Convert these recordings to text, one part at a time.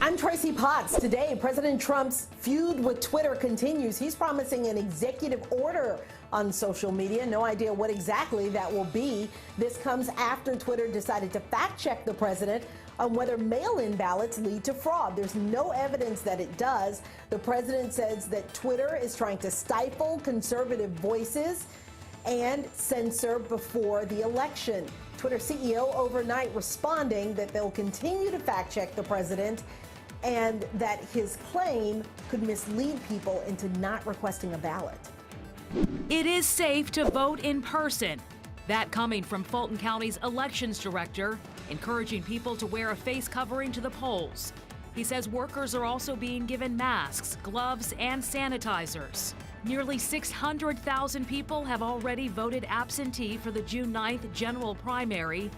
I'm Tracy Potts. Today, President Trump's feud with Twitter continues. He's promising an executive order on social media. No idea what exactly that will be. This comes after Twitter decided to fact-check the president on whether mail-in ballots lead to fraud. There's no evidence that it does. The president says that Twitter is trying to stifle conservative voices and censor before the election. Twitter CEO overnight responding that they'll continue to fact-check the president and that his claim could mislead people into not requesting a ballot. It is safe to vote in person. That coming from Fulton County's elections director, encouraging people to wear a face covering to the polls. He says workers are also being given masks, gloves, and sanitizers. Nearly 600,000 people have already voted absentee for the June 9th general primary.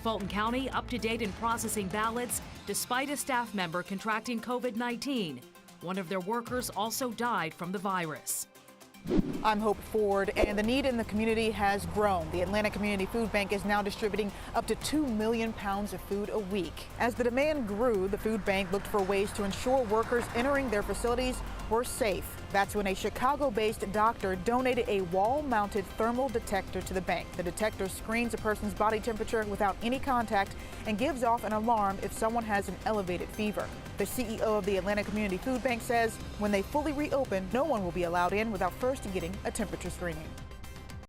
Fulton County up to date in processing ballots despite a staff member contracting COVID-19. One of their workers also died from the virus. I'm Hope Ford, and the need in the community has grown. The Atlanta Community Food Bank is now distributing up to 2 million pounds of food a week. As the demand grew, the food bank looked for ways to ensure workers entering their facilities were safe. That's when a Chicago-based doctor donated a wall-mounted thermal detector to the bank. The detector screens a person's body temperature without any contact and gives off an alarm if someone has an elevated fever. The CEO of the Atlanta Community Food Bank says when they fully reopen, no one will be allowed in without first getting a temperature screening.